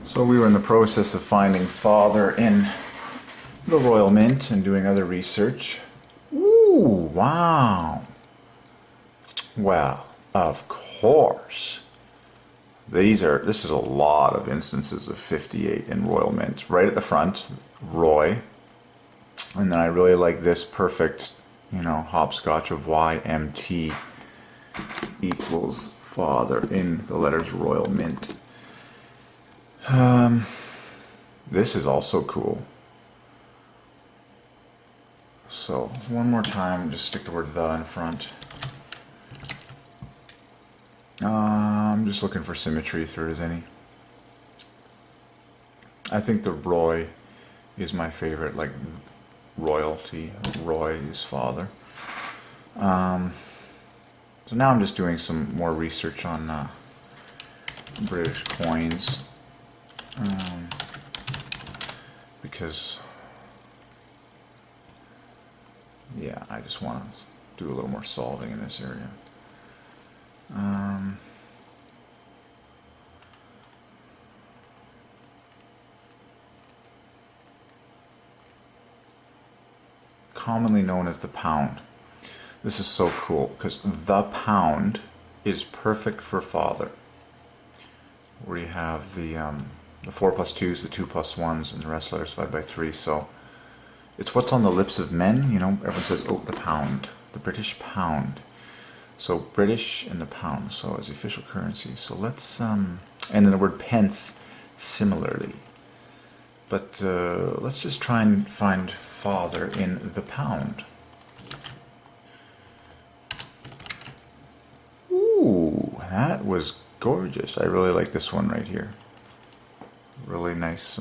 So we were in the process of finding father in the Royal Mint and doing other research. Ooh, wow. Well, of course. This is a lot of instances of 58 in Royal Mint. Right at the front, Roy. And then I really like this perfect, hopscotch of YMT equals father in the letters Royal Mint. This is also cool. So, one more time, just stick the word the in front. I'm just looking for symmetry if there is any. I think the Roy is my favorite, like royalty. Roy is father. So now I'm just doing some more research on British coins. Because, yeah, I just want to do a little more solving in this area. Commonly known as the pound. This is so cool because the pound is perfect for father. Where you have the 4 plus 2s, the 2 plus 1s, and the rest letters divided by 3. So it's what's on the lips of men. Everyone says, oh, the pound, the British pound. So British and the pound, so as the official currency. So let's, and then the word pence similarly. But let's just try and find father in the pound. Ooh, that was gorgeous. I really like this one right here. Really nice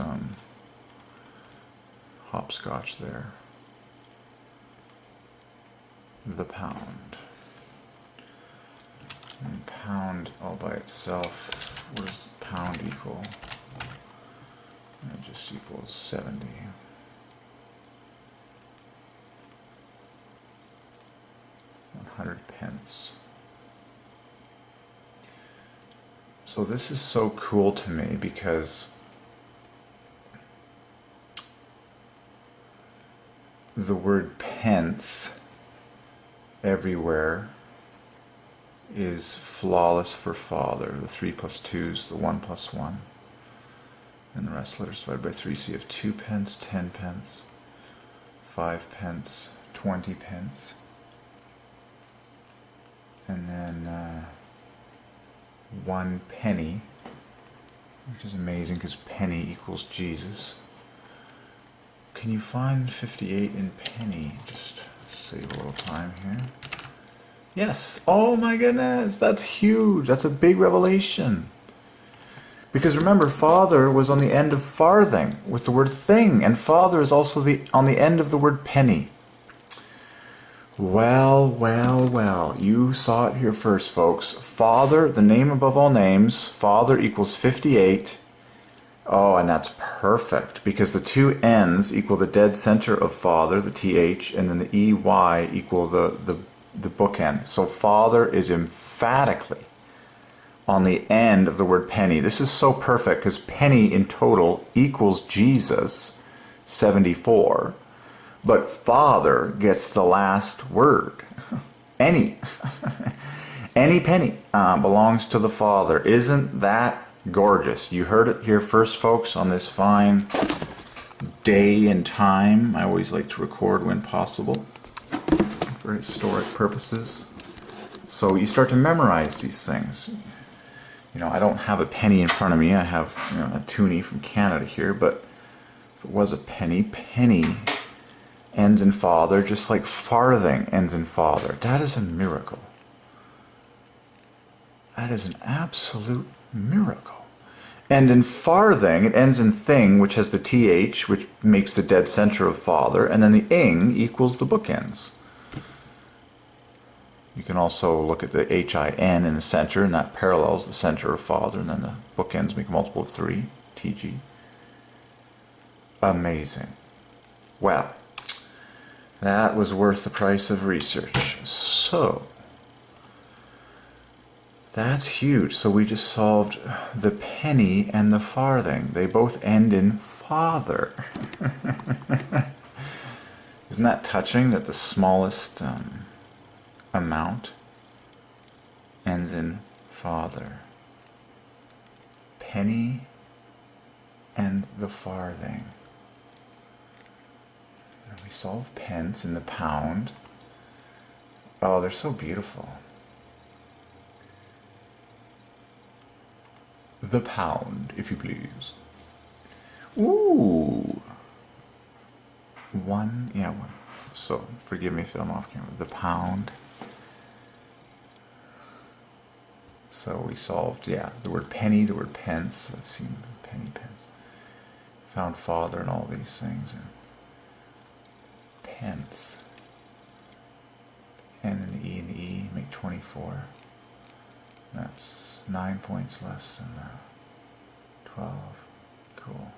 hopscotch there. The pound. And pound all by itself, what does pound equal? It just equals 70. 100 pence. So this is so cool to me because the word pence everywhere is flawless for father. The 3 plus 2s, the 1 plus 1. And the rest letters divided by 3. So you have 2 pence, 10 pence, 5 pence, 20 pence. And then 1 penny, which is amazing because penny equals Jesus. Can you find 58 in penny? Just save a little time here. Yes. Oh my goodness, that's huge. That's a big revelation. Because remember, father was on the end of farthing with the word thing, and father is also on the end of the word penny. Well, well, well. You saw it here first, folks. Father, the name above all names, father equals 58. Oh, and that's perfect, because the two N's equal the dead center of father, the TH, and then the EY equal the bookend. So father is emphatically on the end of the word penny. This is so perfect, because penny in total equals Jesus, 74. But father gets the last word. Any. Any penny belongs to the father. Isn't that gorgeous? You heard it here first, folks, on this fine day and time. I always like to record when possible for historic purposes. So you start to memorize these things. I don't have a penny in front of me. I have a toonie from Canada here, but if it was a penny, penny ends in father, just like farthing ends in father. That is a miracle. That is an absolute miracle. And in farthing, it ends in thing, which has the TH, which makes the dead center of father, and then the ing equals the bookends. You can also look at the HIN in the center, and that parallels the center of father, and then the bookends make a multiple of 3, TG. Amazing. Well, that was worth the price of research. So, That's huge. So we just solved the penny and the farthing. They both end in father. Isn't that touching that the smallest amount ends in father? Penny and the farthing. And we solve pence in the pound. Oh, they're so beautiful. The pound, if you please. Ooh. One. So, forgive me if I'm off camera. The pound. So we solved, the word penny, the word pence. I've seen penny, pence. Found father and all these things. And pence. N and the E make 24. That's 9 points less than 12. Cool.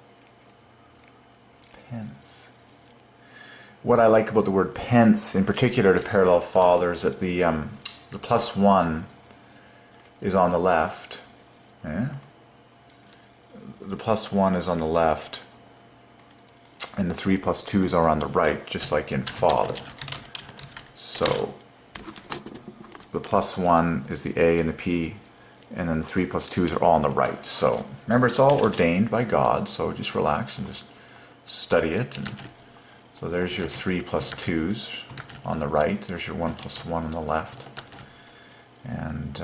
Pence. What I like about the word pence, in particular to parallel father, is that the +1 is on the left. The +1 is on the left, and the 3 + 2s are on the right, just like in father. So the +1 is the A and the P, and then the 3 + 2s are all on the right. So remember, it's all ordained by God, so just relax and just study it. And so there's your 3 + 2s on the right, there's your 1 + 1 on the left. And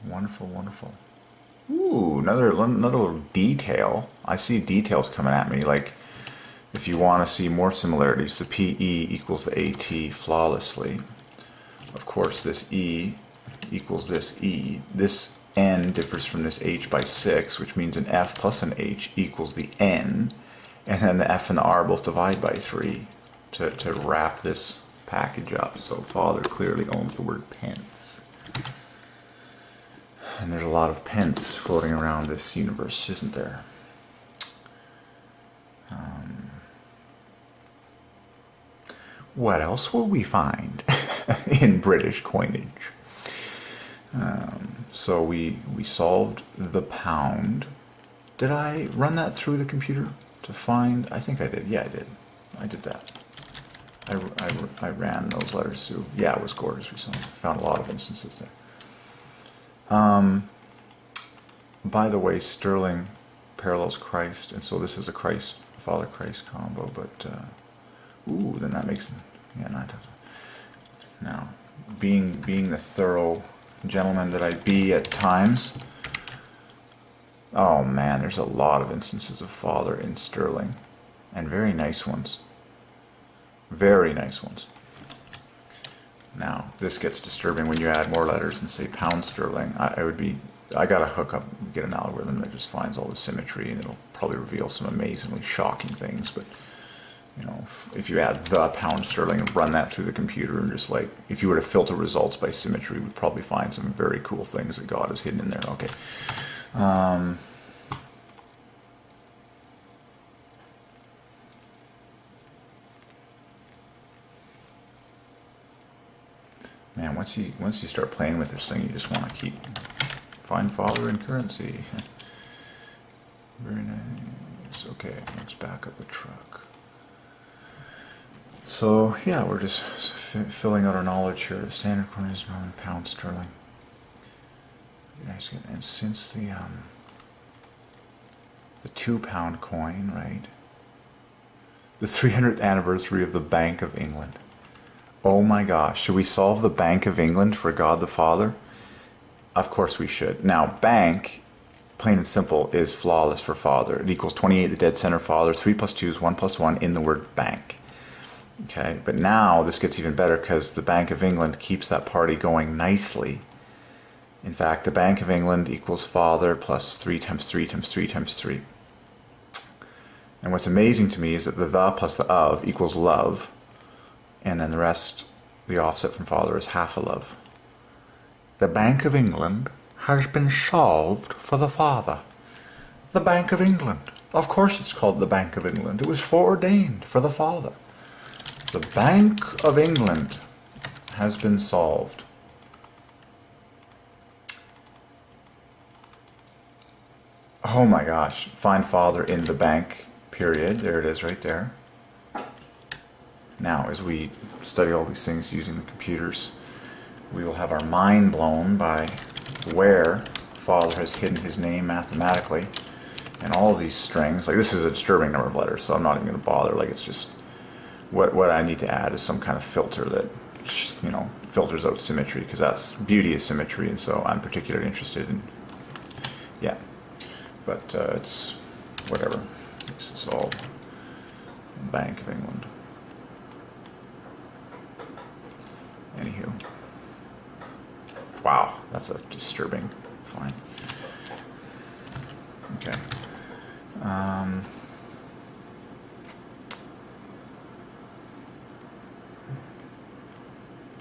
wonderful, wonderful. Ooh, another little detail. I see details coming at me, like if you want to see more similarities, the PE equals the AT flawlessly. Of course, this E equals this E. This N differs from this H by 6, which means an F plus an H equals the N, and then the F and the R both divide by 3 to wrap this package up. So father clearly owns the word pence. And there's a lot of pence floating around this universe, isn't there? What else will we find in British coinage? So we solved the pound. Did I run that through the computer to find? I think I did. Yeah, I did. I did that. I ran those letters through. Yeah, it was gorgeous. We found a lot of instances there. By the way, sterling parallels Christ, and so this is a Christ, Father Christ combo, but ooh, then that makes, not now, being the thorough gentleman that I be at times, oh man, there's a lot of instances of father in sterling, and very nice ones. Very nice ones. Now, this gets disturbing when you add more letters and say pound sterling. I gotta hook up, get an algorithm that just finds all the symmetry, and it'll probably reveal some amazingly shocking things. But if you add the pound sterling and run that through the computer, and just like, if you were to filter results by symmetry, we'd probably find some very cool things that God has hidden in there. Okay. Man, once you start playing with this thing, you just want to find father in currency. Very nice. Okay, let's back up the truck. So yeah, we're just filling out our knowledge here. The standard coin is pound sterling. Nice. And since the £2 coin, right? The 300th anniversary of the Bank of England. Oh my gosh, should we solve the Bank of England for God the Father? Of course we should. Now, bank, plain and simple, is flawless for father. It equals 28, the dead center father, 3 + 2 is 1 + 1 in the word bank. Okay, but now this gets even better because the Bank of England keeps that party going nicely. In fact, the Bank of England equals father plus 3 times 3 times 3 times 3. And what's amazing to me is that the plus the of equals love, and then the rest, the offset from father, is half a love. The Bank of England has been solved for the father. The Bank of England. Of course it's called the Bank of England. It was foreordained for the father. The Bank of England has been solved. Oh my gosh. Find father in the bank, period. There it is right there. Now, as we study all these things using the computers, we will have our mind blown by where father has hidden his name mathematically. And all of these strings, like this is a disturbing number of letters, so I'm not even going to bother. Like it's just, what I need to add is some kind of filter that, you know, filters out symmetry, because that's, beauty is symmetry, and so I'm particularly interested in, yeah. But it's whatever. This is all Bank of England. Anywho. Wow, that's a disturbing find. Okay.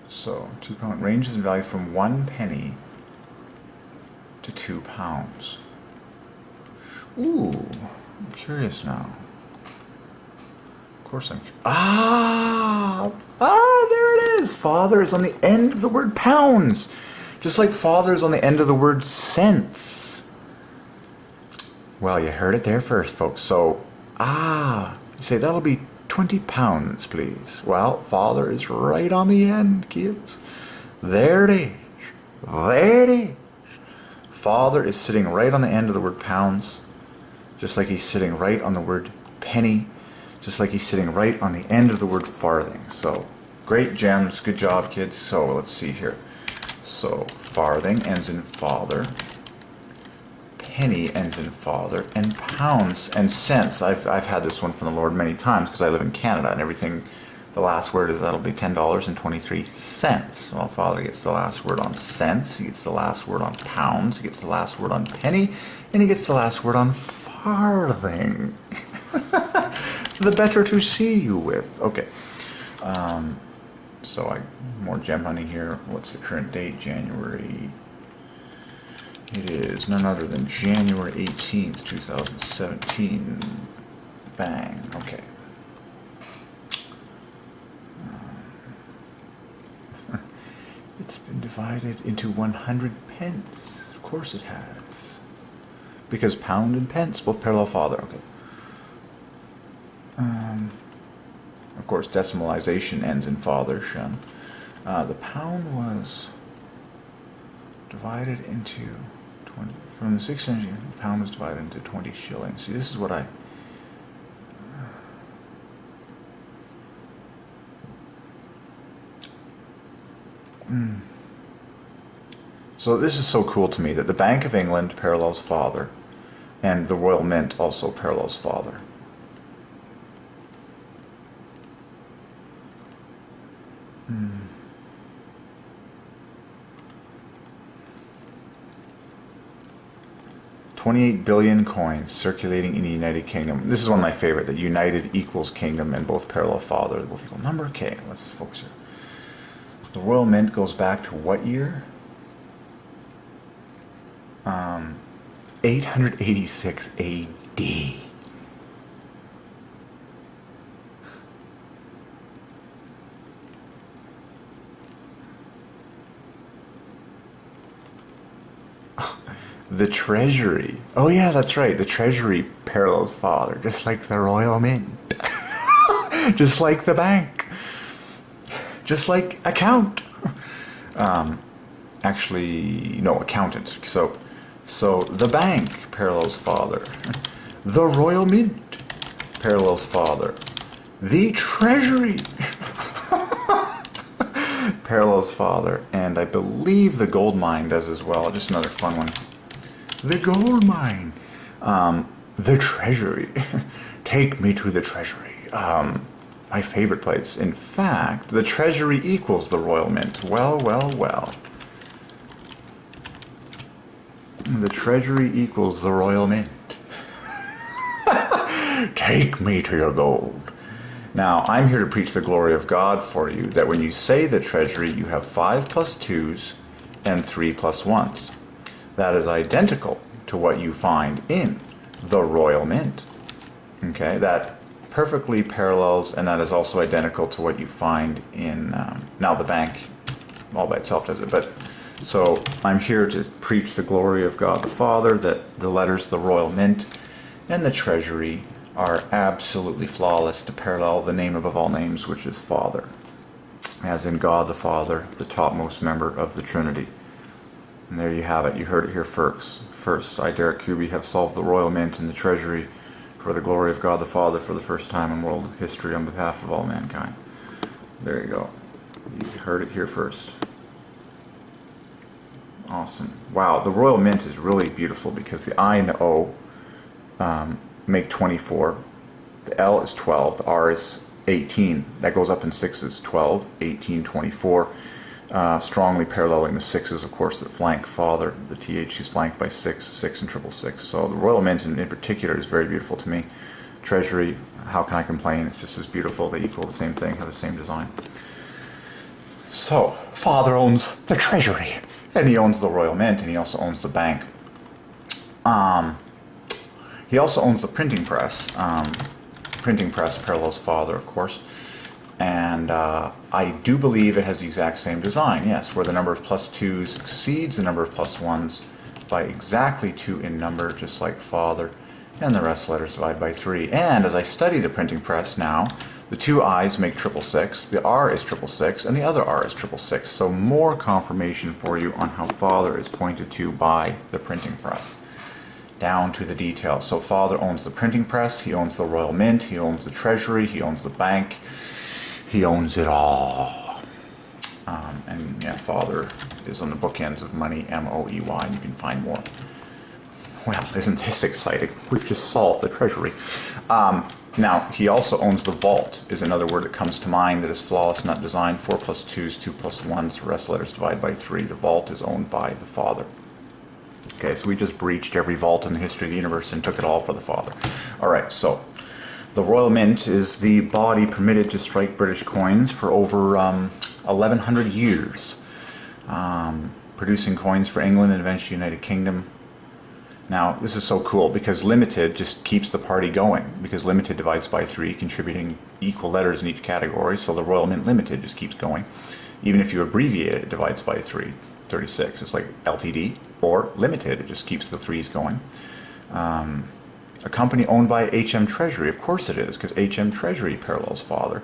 So, £2 ranges in value from 1 penny to £2. Ooh, I'm curious now. Of course I'm curious. There it is! Father is on the end of the word pounds. Just like father is on the end of the word cents. Well, you heard it there first, folks. So, you say that'll be £20, please. Well, father is right on the end, kids. There it is. There it is. Father is sitting right on the end of the word pounds, just like he's sitting right on the word penny, just like he's sitting right on the end of the word farthing. So, great gems. Good job, kids. So, let's see here. So, farthing ends in father. Penny ends in father, and pounds and cents. I've had this one from the Lord many times because I live in Canada, and everything, the last word is that'll be $10.23. Well, father gets the last word on cents, he gets the last word on pounds, he gets the last word on penny, and he gets the last word on farthing. The better to see you with. Okay. So more gem hunting here. What's the current date? January. It is none other than January 18th, 2017. Bang. Okay. It's been divided into 100 pence. Of course it has. Because pound and pence, both parallel father. Okay. Of course, decimalization ends in father, shun. The pound was divided into 20. From the 6th century, the pound was divided into 20 shillings. See, this is what I... So this is so cool to me that the Bank of England parallels father, and the Royal Mint also parallels father. Hmm. 28 billion coins circulating in the United Kingdom. This is one of my favorite, that united equals kingdom and both parallel father, both equal number. Okay, let's focus here. The Royal Mint goes back to what year? 886 AD. The Treasury. Oh yeah, that's right. The Treasury parallels father, just like the Royal Mint. Just like the bank. Just like account. Actually, no, accountant. So the bank parallels father. The Royal Mint parallels father. The Treasury parallels father. And I believe the gold mine does as well. Just another fun one. The gold mine. The Treasury. Take me to the Treasury. My favorite place. In fact, the Treasury equals the Royal Mint. Well, well, well. The Treasury equals the Royal Mint. Take me to your gold. Now, I'm here to preach the glory of God for you, that when you say the Treasury, you have 5 plus 2s and 3 plus 1s. That is identical to what you find in the Royal Mint. Okay, that perfectly parallels, and that is also identical to what you find in, now the bank all by itself does it. But so I'm here to preach the glory of God the Father, that the letters, the royal mint, and the treasury are absolutely flawless to parallel the name above all names, which is Father, as in God the Father, the topmost member of the Trinity. And there you have it. You heard it here first. First, I, Derek Kuby, have solved the royal mint and the treasury for the glory of God the Father for the first time in world history on behalf of all mankind. There you go. You heard it here first. Awesome. Wow, the royal mint is really beautiful because the I and the O make 24. The L is 12. The R is 18. That goes up in sixes. 12, 18, 24. Strongly paralleling the sixes, of course, that flank Father. The TH is flanked by 6, 6, and 666. So the royal mint in particular is very beautiful to me. Treasury, how can I complain? It's just as beautiful. They equal the same thing, have the same design. So, Father owns the treasury, and he owns the royal mint, and he also owns the bank. He also owns the printing press. Printing press parallels Father, of course. And I do believe it has the exact same design, yes, where the number of plus 2's exceeds the number of plus 1's by exactly 2 in number, just like Father, and the rest letters divide by 3. And as I study the printing press now, the two I's make 666, the R is 666, and the other R is 666. So more confirmation for you on how Father is pointed to by the printing press, down to the details. So Father owns the printing press, he owns the royal mint, he owns the treasury, he owns the bank, he owns it all. And yeah, Father is on the bookends of money, M-O-E-Y, and you can find more. Well, isn't this exciting? We've just solved the treasury. Now, he also owns the vault, is another word that comes to mind that is flawless, not designed. 4 plus 2's, 2 plus 1's, the rest letters divide by 3. The vault is owned by the Father. Okay, so we just breached every vault in the history of the universe and took it all for the Father. All right, so the Royal Mint is the body permitted to strike British coins for over 1,100 years, producing coins for England and eventually United Kingdom. Now, this is so cool because limited just keeps the party going, because limited divides by 3, contributing equal letters in each category, so the Royal Mint Limited just keeps going. Even if you abbreviate it, it divides by 3, 36. It's like LTD or limited, it just keeps the 3's going. A company owned by HM Treasury, of course it is, because HM Treasury parallels Father.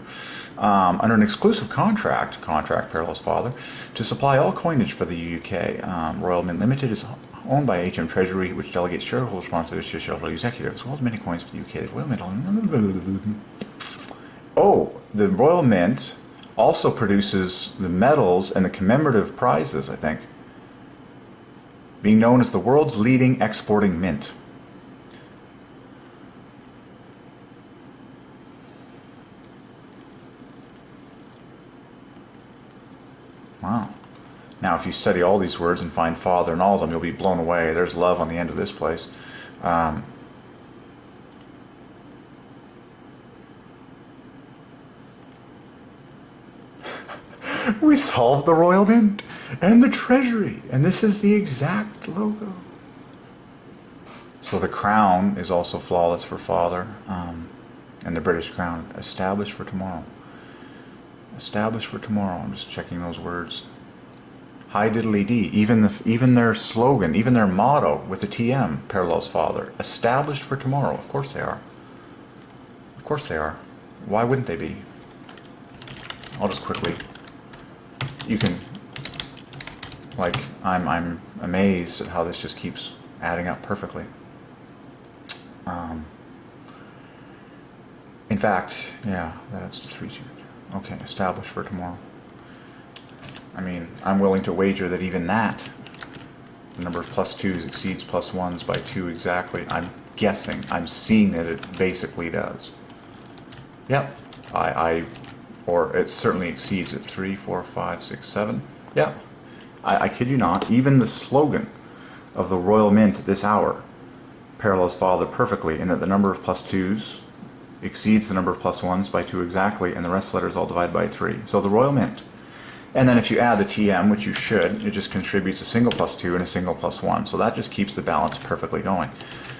Under an exclusive contract parallels Father, to supply all coinage for the UK. Royal Mint Limited is owned by HM Treasury, which delegates shareholder responsibilities to shareholder executives, as well as many coins for the UK. The Royal Mint. Oh, the Royal Mint also produces the medals and the commemorative prizes, I think, being known as the world's leading exporting mint. Wow. Now, if you study all these words and find Father in all of them, you'll be blown away. There's love on the end of this place. We solved the Royal Mint and the Treasury, and this is the exact logo. So the crown is also flawless for Father, and the British crown, established for tomorrow. Established for tomorrow. I'm just checking those words. Hi diddly dee. Even their slogan, even their motto with the TM parallels Father. Established for tomorrow. Of course they are. Of course they are. Why wouldn't they be? I'll just quickly. You can. Like, I'm amazed at how this just keeps adding up perfectly. In fact, yeah, that's just 3. Okay, established for tomorrow. I mean, I'm willing to wager that even that, the number of plus 2's exceeds plus 1's by 2 exactly. I'm guessing, I'm seeing that it basically does. Yep, or it certainly exceeds it. 3, 4, 5, 6, 7. Yep, I kid you not, even the slogan of the Royal Mint at this hour parallels Father perfectly in that the number of plus 2's exceeds the number of plus 1's by 2 exactly, and the rest letters all divide by 3. So the Royal Mint. And then if you add the TM, which you should, it just contributes a single plus 2 and a single plus 1. So that just keeps the balance perfectly going.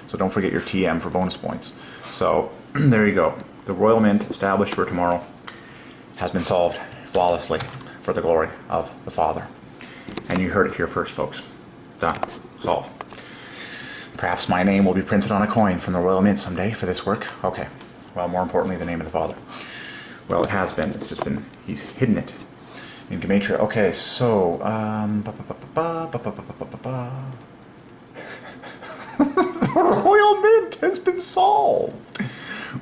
So don't forget your TM for bonus points. So there you go. The Royal Mint, established for tomorrow, has been solved flawlessly. for the glory of the Father. And you heard it here first, folks. Done. Solved. Perhaps my name will be printed on a coin from the Royal Mint someday for this work. Okay. Well, more importantly, the name of the Father. Well, it has been. It's just been, he's hidden it in Gematria. Okay, so, the Royal Mint has been solved.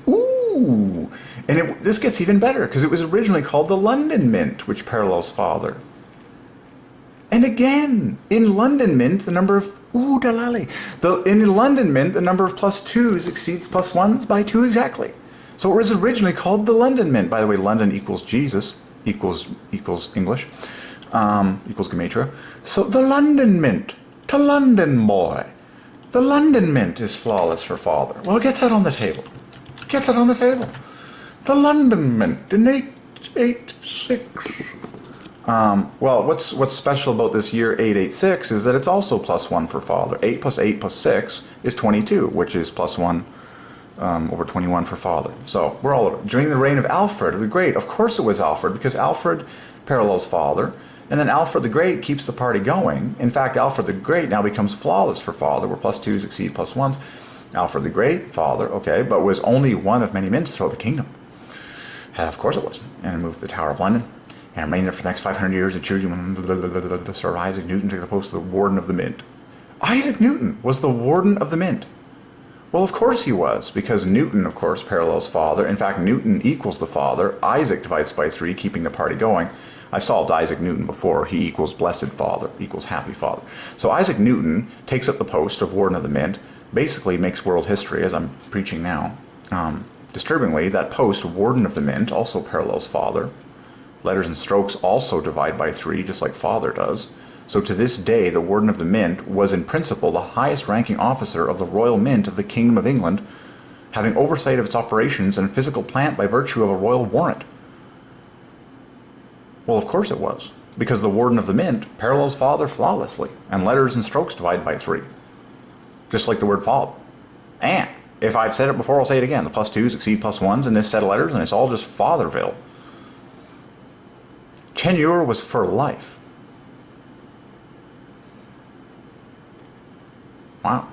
Ooh. And this gets even better, because it was originally called the London Mint, which parallels Father. And again, in London Mint, the number of... Ooh, dalali. In London Mint, the number of +2s exceeds +1s by 2 exactly. So it was originally called the London Mint. By the way, London equals Jesus, equals English, equals Gematria. So the London Mint, to London boy. The London Mint is flawless for Father. Well, get that on the table. Get that on the table. The London Mint in 886. Well, what's special about this year 886 is that it's also +1 for Father. 8 plus 8 plus 6 is 22, which is +1 over 21 for Father. So we're all over. During the reign of Alfred the Great, of course it was Alfred, because Alfred parallels Father, and then Alfred the Great keeps the party going. In fact, Alfred the Great now becomes flawless for Father, where +2s exceed +1s. Alfred the Great, Father, okay, but was only one of many mints throughout the kingdom. Of course it was. And moved to the Tower of London, and remained there for the next 500 years, and choosing Sir Isaac Newton took the post of the Warden of the Mint. Isaac Newton was the Warden of the Mint. Well, of course he was, because Newton, of course, parallels Father. In fact, Newton equals the Father. Isaac divides by 3, keeping the party going. I've solved Isaac Newton before. He equals Blessed Father, equals Happy Father. So Isaac Newton takes up the post of Warden of the Mint, basically makes world history, as I'm preaching now. Disturbingly, that post, Warden of the Mint, also parallels Father. Letters and strokes also divide by 3, just like Father does. So to this day, the Warden of the Mint was in principle the highest ranking officer of the Royal Mint of the Kingdom of England, having oversight of its operations and physical plant by virtue of a royal warrant. Well, of course it was, because the Warden of the Mint parallels Father flawlessly, and letters and strokes divide by 3, just like the word Father. And if I've said it before, I'll say it again. The +2s exceed +1s in this set of letters, and it's all just Fatherville. Tenure was for life. Wow.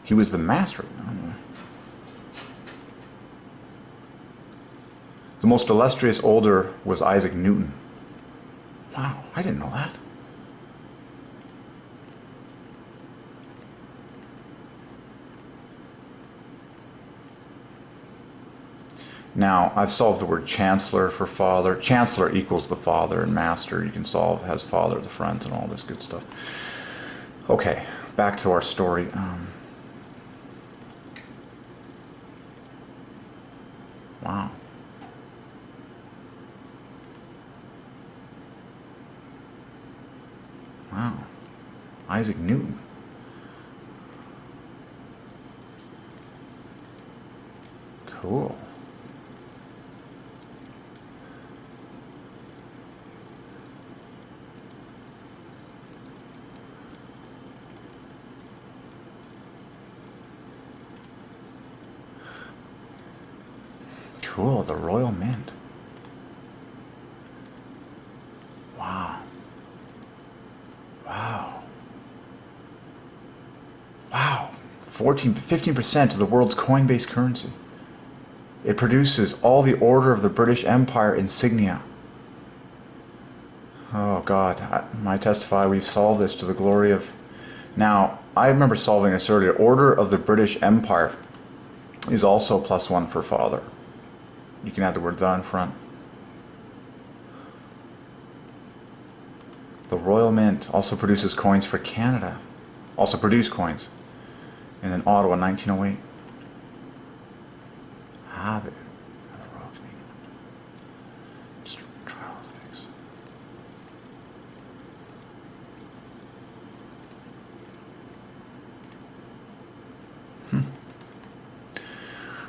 He was the master. The most illustrious older was Isaac Newton. Wow, I didn't know that. Now, I've solved the word Chancellor for Father. Chancellor equals the Father, and Master you can solve has Father at the front and all this good stuff. Okay, back to our story. Wow. Wow. Isaac Newton. Cool. Cool, the Royal Mint. Wow. Wow. Wow. 15% of the world's coin-based currency. It produces all the Order of the British Empire insignia. Oh God, I testify we've solved this to the glory of... Now, I remember solving this earlier. Order of the British Empire is also +1 for Father. You can add the word "the" in front. The Royal Mint also produces coins for Canada. Also produced coins. And in Ottawa, 1908. Ah, the Royal Canadian. Just trial things.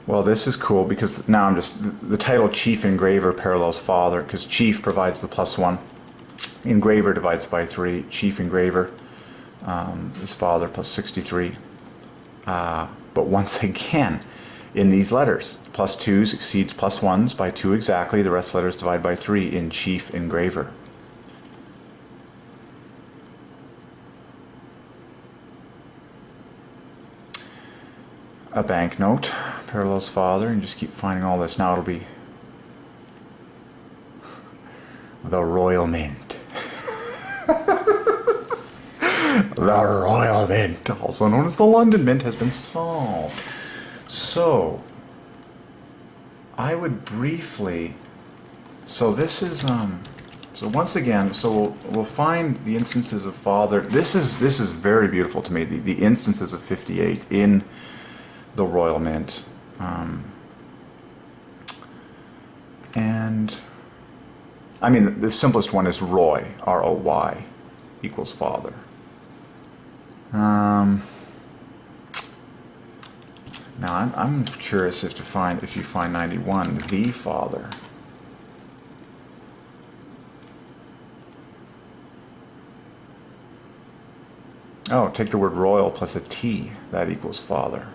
Well, this is cool because now I'm just... The title Chief Engraver parallels Father, because Chief provides the +1. Engraver divides by 3. Chief Engraver is Father plus 63. But once again, in these letters, +2s exceeds +1s by 2 exactly. The rest of the letters divide by 3 in Chief Engraver. a banknote, parallels father, and just keep finding all this. Now it'll be the Royal Mint. The Royal Mint, also known as the London Mint, has been solved. So, I would briefly... So this is... So once again, so we'll find the instances of father. This is very beautiful to me, the instances of 58 in the Royal Mint. And... I mean, the simplest one is Roy, R-O-Y, equals father. Now I'm curious if you find 91, the father. Oh, take the word royal plus a T, that equals father.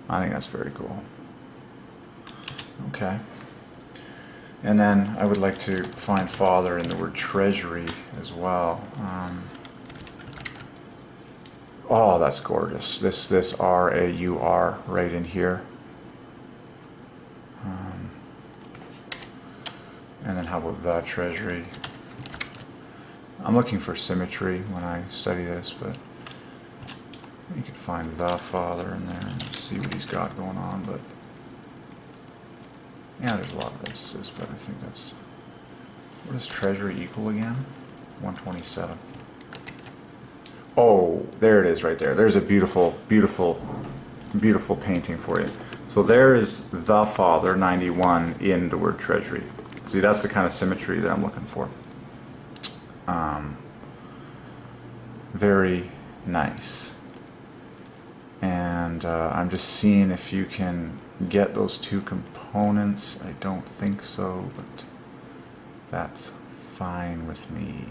I think that's very cool. Okay. And then I would like to find father in the word treasury as well. Oh, that's gorgeous. This R-A-U-R right in here. And then how about the treasury? I'm looking for symmetry when I study this, but you can find the father in there and see what he's got going on. But yeah, there's a lot of this, but I think that's... What does treasury equal again? 127. Oh, there it is right there. There's a beautiful, beautiful, beautiful painting for you. So there is the father, 91, in the word treasury. See, that's the kind of symmetry that I'm looking for. Very nice. And I'm just seeing if you can get those two components. I don't think so, but that's fine with me.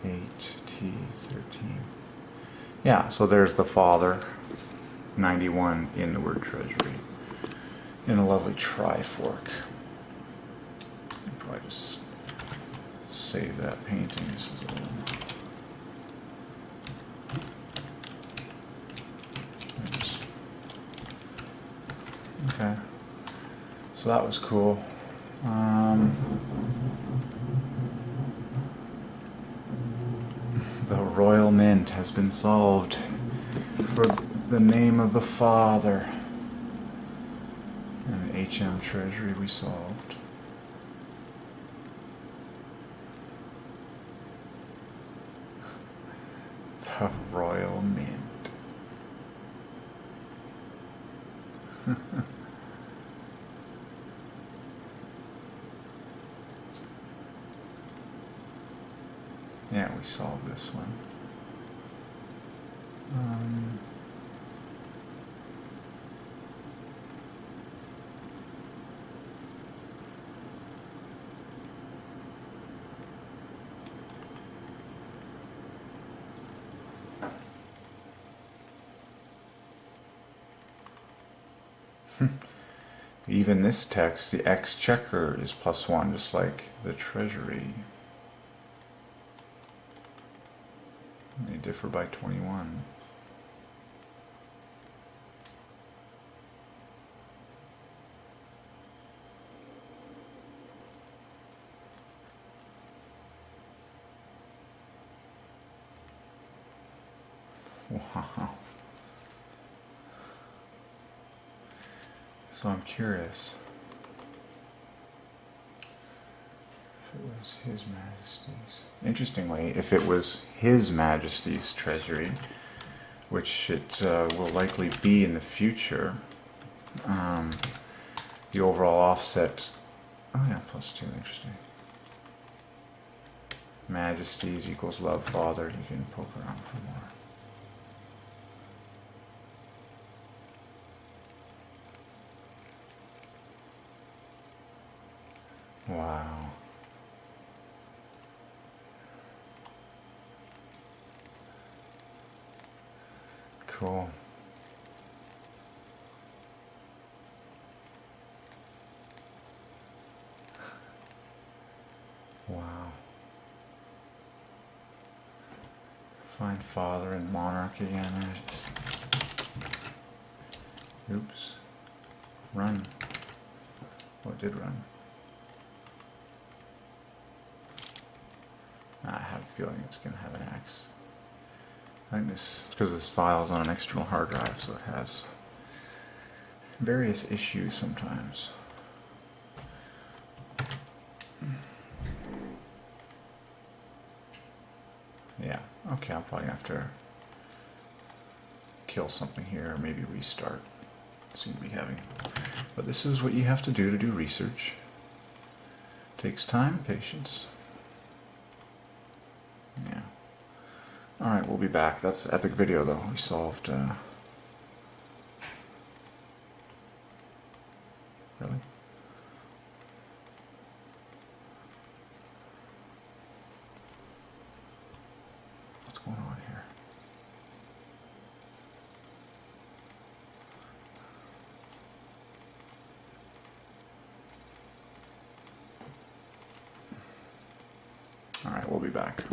8T13. Yeah, so there's the father, 91 in the word treasury, in a lovely trifork. I'll probably just save that painting. This is a little... Okay, so that was cool. The Royal Mint has been solved for the name of the father. And the HM Treasury we solved. The Royal Mint. Yeah, we solved this one. Even this text, the exchequer is +1, just like the treasury. They differ by 21. Wow. So I'm curious if it was His Majesty's. Interestingly, if it was His Majesty's Treasury, which it will likely be in the future, the overall offset, oh yeah, +2, interesting. Majesties equals love father, you can poke around for more. Wow. Cool. Wow. Find father and monarch again. Oops. Run. Oh, it did run. I have a feeling it's going to have an X. I think this, because this file is on an external hard drive, so it has various issues sometimes. Yeah, okay, I'm probably going to have to kill something here, or maybe restart. Seem to be having. But this is what you have to do research. Takes time, patience. Yeah. Alright, we'll be back. That's an epic video, though. We solved... Really? What's going on here? Alright, we'll be back.